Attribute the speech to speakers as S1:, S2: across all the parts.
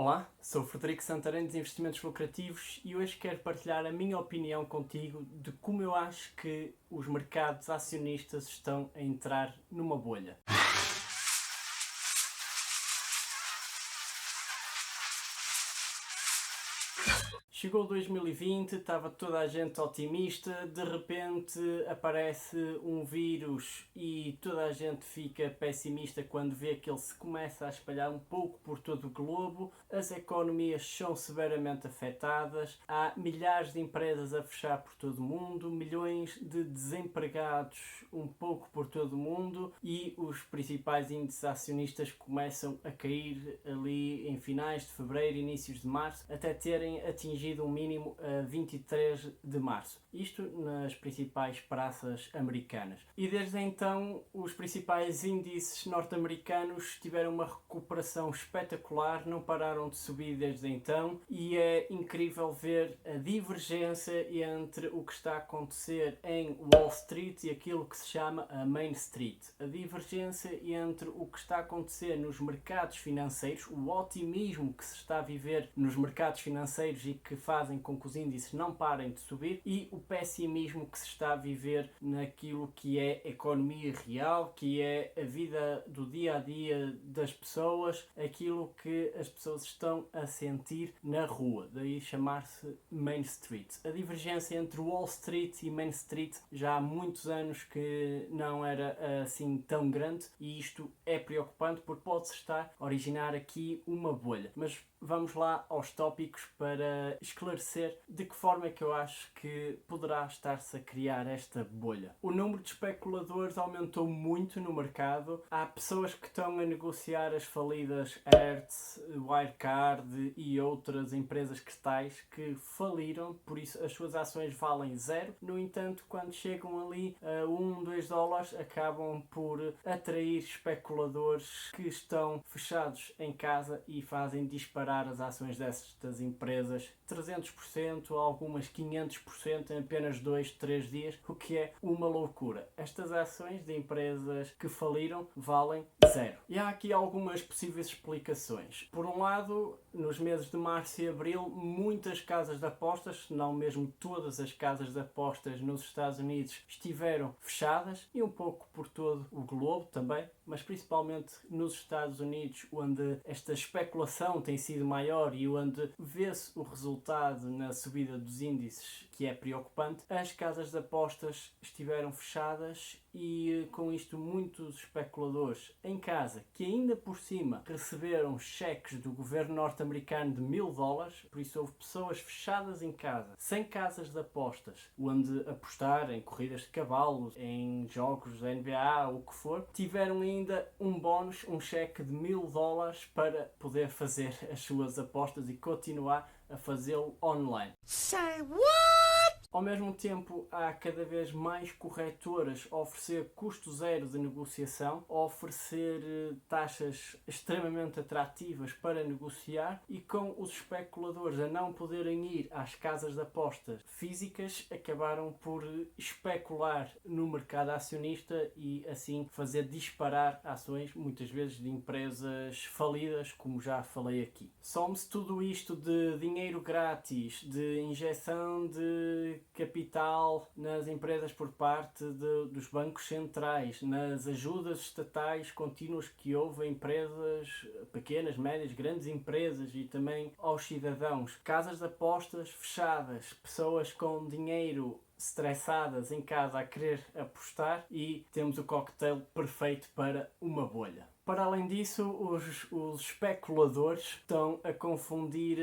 S1: Olá, sou o Frederico Santarém dos Investimentos Lucrativos e hoje quero partilhar a minha opinião contigo de como eu acho que os mercados acionistas estão a entrar numa bolha. Chegou 2020, estava toda a gente otimista, de repente aparece um vírus e toda a gente fica pessimista quando vê que ele se começa a espalhar um pouco por todo o globo, as economias são severamente afetadas, há milhares de empresas a fechar por todo o mundo, milhões de desempregados um pouco por todo o mundo e os principais índices acionistas começam a cair ali em finais de fevereiro, inícios de março, até terem atingido um mínimo a 23 de março. Isto nas principais praças americanas. E desde então os principais índices norte-americanos tiveram uma recuperação espetacular, não pararam de subir desde então e é incrível ver a divergência entre o que está a acontecer em Wall Street e aquilo que se chama a Main Street. A divergência entre o que está a acontecer nos mercados financeiros, o otimismo que se está a viver nos mercados financeiros e que fazem com que os índices não parem de subir e o pessimismo que se está a viver naquilo que é a economia real, que é a vida do dia a dia das pessoas, aquilo que as pessoas estão a sentir na rua, daí chamar-se Main Street. A divergência entre Wall Street e Main Street já há muitos anos que não era assim tão grande e isto é preocupante porque pode-se estar a originar aqui uma bolha. Mas vamos lá aos tópicos para esclarecer de que forma é que eu acho que poderá estar-se a criar esta bolha. O número de especuladores aumentou muito no mercado. Há pessoas que estão a negociar as falidas Hertz, Wirecard e outras empresas cristais que faliram, por isso as suas ações valem zero. No entanto, quando chegam ali a 1, 2 dólares, acabam por atrair especuladores que estão fechados em casa e fazem disparar as ações destas empresas 300%, algumas 500% em apenas 2, 3 dias, o que é uma loucura. Estas ações de empresas que faliram valem zero. E há aqui algumas possíveis explicações. Por um lado, nos meses de março e abril, muitas casas de apostas, se não mesmo todas as casas de apostas nos Estados Unidos, estiveram fechadas e um pouco por todo o globo também, mas principalmente nos Estados Unidos, onde esta especulação tem sido maior e onde vê-se o resultado na subida dos índices, que é preocupante. As casas de apostas estiveram fechadas e com isto muitos especuladores em casa, que ainda por cima receberam cheques do governo norte-americano de 1000 dólares, por isso houve pessoas fechadas em casa, sem casas de apostas, onde apostar em corridas de cavalos, em jogos da NBA, o que for, tiveram ainda um bónus, um cheque de 1000 dólares para poder fazer as suas apostas e continuar a fazê-lo online.
S2: Say what?
S1: Ao mesmo tempo, há cada vez mais corretoras a oferecer custo zero de negociação, a oferecer taxas extremamente atrativas para negociar e com os especuladores a não poderem ir às casas de apostas físicas, acabaram por especular no mercado acionista e assim fazer disparar ações, muitas vezes de empresas falidas, como já falei aqui. Some-se tudo isto de dinheiro grátis, de injeção de capital nas empresas por parte dos bancos centrais, nas ajudas estatais contínuas que houve a empresas pequenas, médias, grandes empresas e também aos cidadãos. Casas de apostas fechadas, pessoas com dinheiro estressadas em casa a querer apostar e temos o cocktail perfeito para uma bolha. Para além disso, os especuladores estão a confundir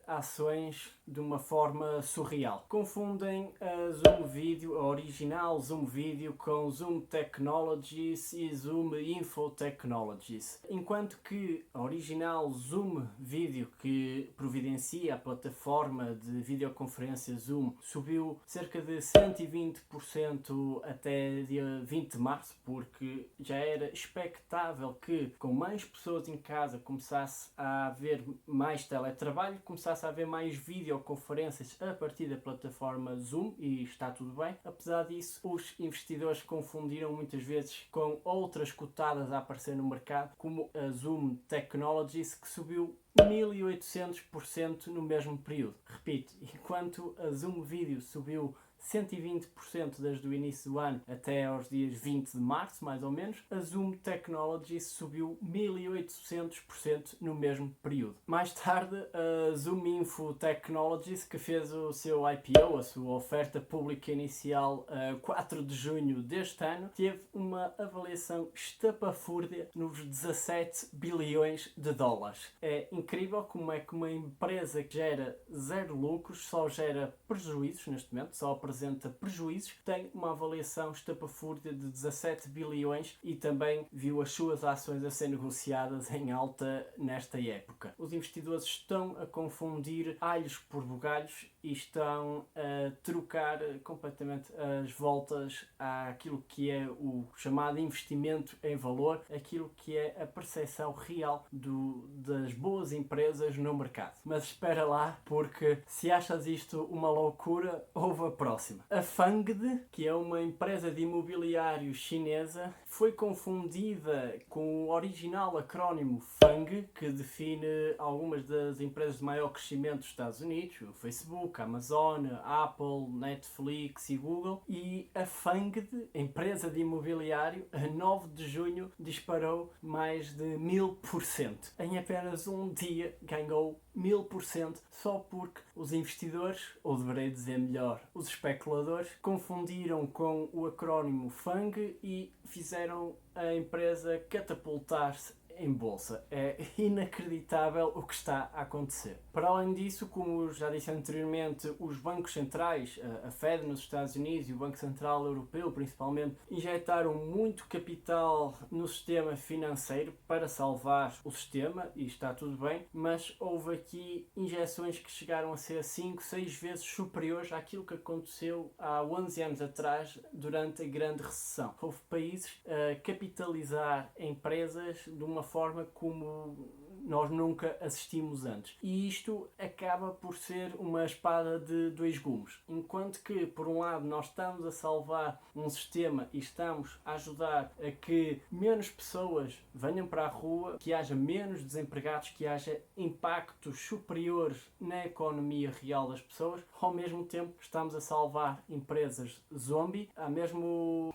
S1: ações de uma forma surreal. Confundem a Zoom Video, a original Zoom Video, com Zoom Technologies e Zoom Info Technologies. Enquanto que a original Zoom Video, que providencia a plataforma de videoconferência Zoom, subiu cerca de 120% até dia 20 de março, porque já era expectável que com mais pessoas em casa começasse a haver mais teletrabalho, começasse a haver mais videoconferências a partir da plataforma Zoom e está tudo bem. Apesar disso, os investidores confundiram muitas vezes com outras cotadas a aparecer no mercado, como a Zoom Technologies, que subiu 1800% no mesmo período. Repito, enquanto a Zoom Video subiu 120% desde o início do ano até aos dias 20 de março, mais ou menos, a Zoom Technologies subiu 1800% no mesmo período. Mais tarde, a Zoom Info Technologies, que fez o seu IPO, a sua oferta pública inicial, a 4 de junho deste ano, teve uma avaliação estapafúrdia nos 17 bilhões de dólares. É incrível como é que uma empresa que gera zero lucros, só gera prejuízos neste momento, só apresenta prejuízos, tem uma avaliação estapafúrdia de 17 bilhões e também viu as suas ações a ser negociadas em alta nesta época. Os investidores estão a confundir alhos por bugalhos e estão a trocar completamente as voltas àquilo que é o chamado investimento em valor, aquilo que é a percepção real das boas empresas no mercado. Mas espera lá, porque se achas isto uma loucura, ouve a próxima. A Fangde, que é uma empresa de imobiliário chinesa, foi confundida com o original acrónimo FANG, que define algumas das empresas de maior crescimento dos Estados Unidos, o Facebook, a Amazon, a Apple, Netflix e Google, e a Fangde, empresa de imobiliário, a 9 de junho disparou mais de 1000%. Em apenas um dia ganhou 1000% só porque os investidores, ou deverei dizer melhor, os especuladores, confundiram com o acrónimo FANG e fizeram a empresa catapultar-se em bolsa. É inacreditável o que está a acontecer. Para além disso, como já disse anteriormente, os bancos centrais, a Fed nos Estados Unidos e o Banco Central Europeu principalmente, injetaram muito capital no sistema financeiro para salvar o sistema, e está tudo bem, mas houve aqui injeções que chegaram a ser 5, 6 vezes superiores àquilo que aconteceu há 11 anos atrás durante a grande recessão. Houve países a capitalizar empresas de uma forma como nós nunca assistimos antes. E isto acaba por ser uma espada de dois gumes. Enquanto que, por um lado, nós estamos a salvar um sistema e estamos a ajudar a que menos pessoas venham para a rua, que haja menos desempregados, que haja impactos superiores na economia real das pessoas, ao mesmo tempo estamos a salvar empresas zombie, há mesmo...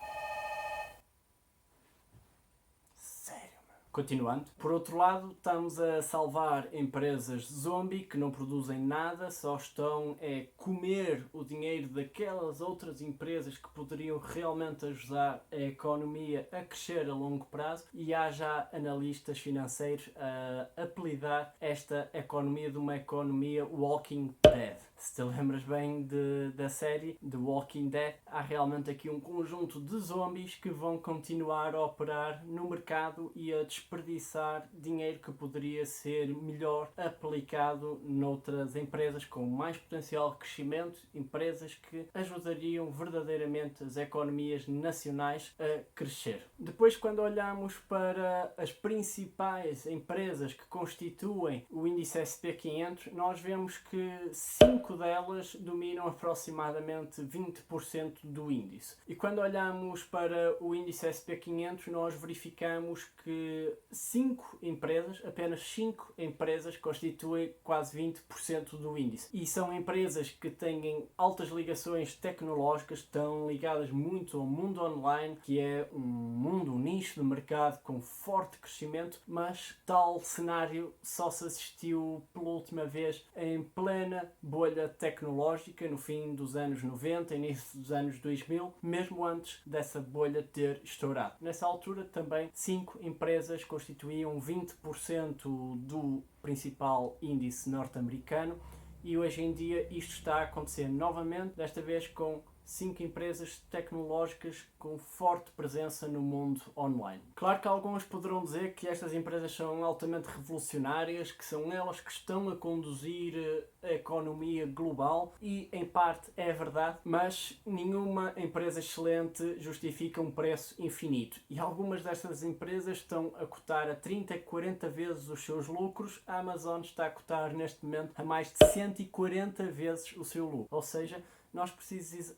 S1: Continuando, por outro lado, estamos a salvar empresas zombie que não produzem nada, só estão a comer o dinheiro daquelas outras empresas que poderiam realmente ajudar a economia a crescer a longo prazo, e há já analistas financeiros a apelidar esta economia de uma economia Walking Dead. Se te lembras bem da série The Walking Dead, há realmente aqui um conjunto de zombies que vão continuar a operar no mercado e a desperdiçar dinheiro que poderia ser melhor aplicado noutras empresas com mais potencial de crescimento, empresas que ajudariam verdadeiramente as economias nacionais a crescer. Depois, quando olhamos para as principais empresas que constituem o índice SP500, nós vemos que 5 delas dominam aproximadamente 20% do índice. E quando olhamos para o índice SP500, nós verificamos que apenas 5 empresas constituem quase 20% do índice. E são empresas que têm altas ligações tecnológicas, estão ligadas muito ao mundo online, que é um nicho de mercado com forte crescimento, mas tal cenário só se assistiu pela última vez em plena bolha tecnológica no fim dos anos 90, início dos anos 2000, mesmo antes dessa bolha ter estourado. Nessa altura também 5 empresas constituíam 20% do principal índice norte-americano, e hoje em dia isto está a acontecer novamente, desta vez com 5 empresas tecnológicas com forte presença no mundo online. Claro que alguns poderão dizer que estas empresas são altamente revolucionárias, que são elas que estão a conduzir a economia global, e em parte é verdade, mas nenhuma empresa excelente justifica um preço infinito. E algumas destas empresas estão a cotar a 30, 40 vezes os seus lucros. A Amazon está a cotar neste momento a mais de 140 vezes o seu lucro. Ou seja, nós precisamos...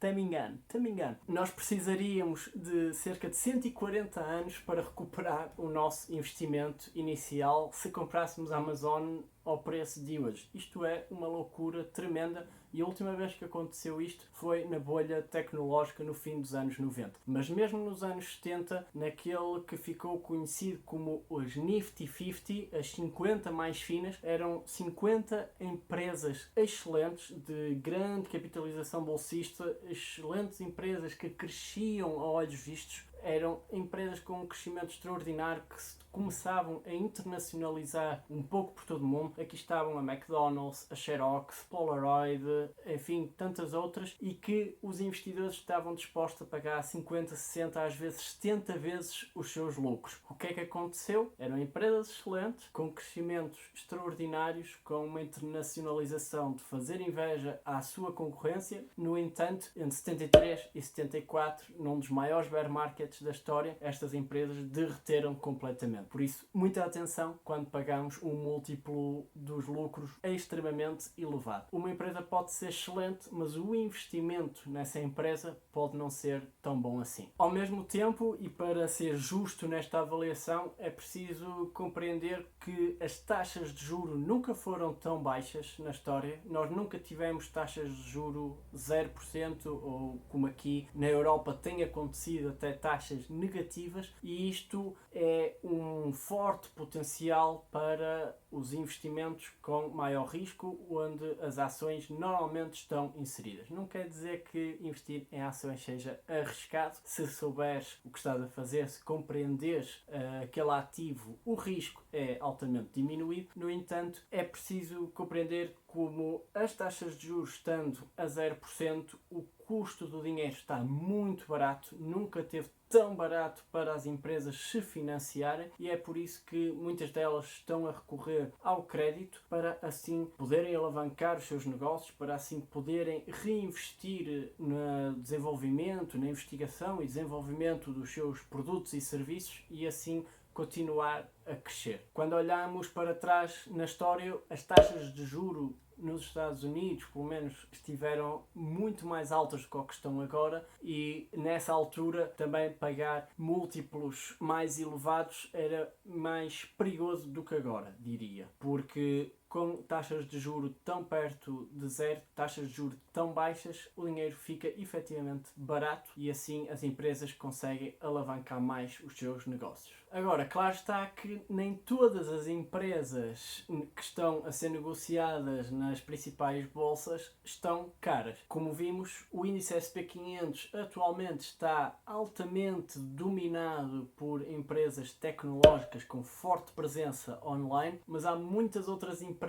S1: até me engano. Nós precisaríamos de cerca de 140 anos para recuperar o nosso investimento inicial se comprássemos a Amazon ao preço de hoje. Isto é uma loucura tremenda e a última vez que aconteceu isto foi na bolha tecnológica no fim dos anos 90. Mas mesmo nos anos 70, naquele que ficou conhecido como os Nifty 50, as 50 mais finas, eram 50 empresas excelentes de grande capitalização bolsista, excelentes empresas que cresciam a olhos vistos. Eram empresas com um crescimento extraordinário que se começavam a internacionalizar um pouco por todo o mundo. Aqui estavam a McDonald's, a Xerox, Polaroid, enfim, tantas outras, e que os investidores estavam dispostos a pagar 50, 60, às vezes 70 vezes os seus lucros. O que é que aconteceu? Eram empresas excelentes, com crescimentos extraordinários, com uma internacionalização de fazer inveja à sua concorrência. No entanto, entre 73 e 74, num dos maiores bear markets da história, estas empresas derreteram completamente. Por isso, muita atenção quando pagamos um múltiplo dos lucros extremamente elevado. Uma empresa pode ser excelente, mas o investimento nessa empresa pode não ser tão bom assim. Ao mesmo tempo, e para ser justo nesta avaliação, é preciso compreender que as taxas de juro nunca foram tão baixas na história. Nós nunca tivemos taxas de juro 0% ou, como aqui na Europa tem acontecido, até taxas negativas, e isto é um forte potencial para os investimentos com maior risco, onde as ações normalmente estão inseridas. Não quer dizer que investir em ações seja arriscado. Se souberes o que estás a fazer, se compreenderes aquele ativo, o risco é altamente diminuído. No entanto, é preciso compreender como as taxas de juros estando a 0%, o custo do dinheiro está muito barato, nunca teve tão barato para as empresas se financiarem, e é por isso que muitas delas estão a recorrer ao crédito para assim poderem alavancar os seus negócios, para assim poderem reinvestir no desenvolvimento, na investigação e desenvolvimento dos seus produtos e serviços e assim continuar a crescer. Quando olhamos para trás na história, as taxas de juro nos Estados Unidos, pelo menos, estiveram muito mais altas do que o que estão agora, e nessa altura também pagar múltiplos mais elevados era mais perigoso do que agora, diria, porque com taxas de juro tão perto de zero, taxas de juro tão baixas, o dinheiro fica efetivamente barato e assim as empresas conseguem alavancar mais os seus negócios. Agora, claro está que nem todas as empresas que estão a ser negociadas nas principais bolsas estão caras. Como vimos, o índice SP500 atualmente está altamente dominado por empresas tecnológicas com forte presença online, mas há muitas outras empresas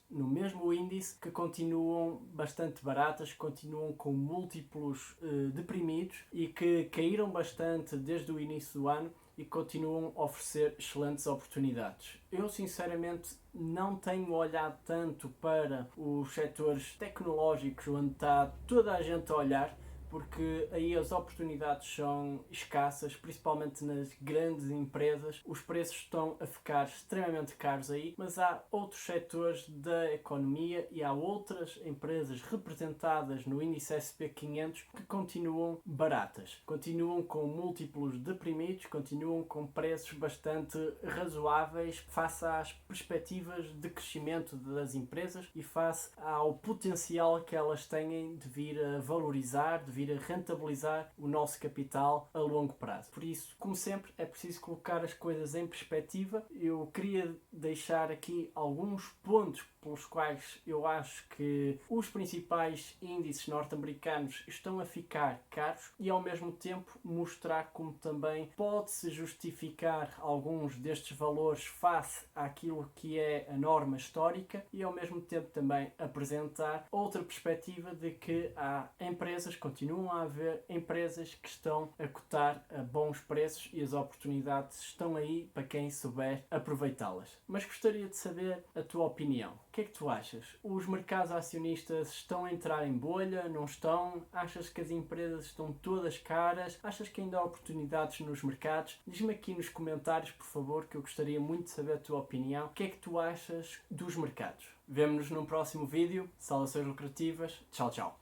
S1: no mesmo índice que continuam bastante baratas, continuam com múltiplos deprimidos e que caíram bastante desde o início do ano e continuam a oferecer excelentes oportunidades. Eu sinceramente não tenho olhado tanto para os setores tecnológicos onde está toda a gente a olhar, porque aí as oportunidades são escassas, principalmente nas grandes empresas. Os preços estão a ficar extremamente caros aí, mas há outros setores da economia e há outras empresas representadas no índice SP500 que continuam baratas, continuam com múltiplos deprimidos, continuam com preços bastante razoáveis face às perspectivas de crescimento das empresas e face ao potencial que elas têm de vir a valorizar, de vir a rentabilizar o nosso capital a longo prazo. Por isso, como sempre, é preciso colocar as coisas em perspectiva. Eu queria deixar aqui alguns pontos pelos quais eu acho que os principais índices norte-americanos estão a ficar caros e ao mesmo tempo mostrar como também pode-se justificar alguns destes valores face àquilo que é a norma histórica e ao mesmo tempo também apresentar outra perspectiva de que há empresas, continuam a haver empresas que estão a cotar a bons preços e as oportunidades estão aí para quem souber aproveitá-las. Mas gostaria de saber a tua opinião. O que é que tu achas? Os mercados acionistas estão a entrar em bolha? Não estão? Achas que as empresas estão todas caras? Achas que ainda há oportunidades nos mercados? Diz-me aqui nos comentários, por favor, que eu gostaria muito de saber a tua opinião. O que é que tu achas dos mercados? Vemo-nos num próximo vídeo. Saudações lucrativas. Tchau, tchau.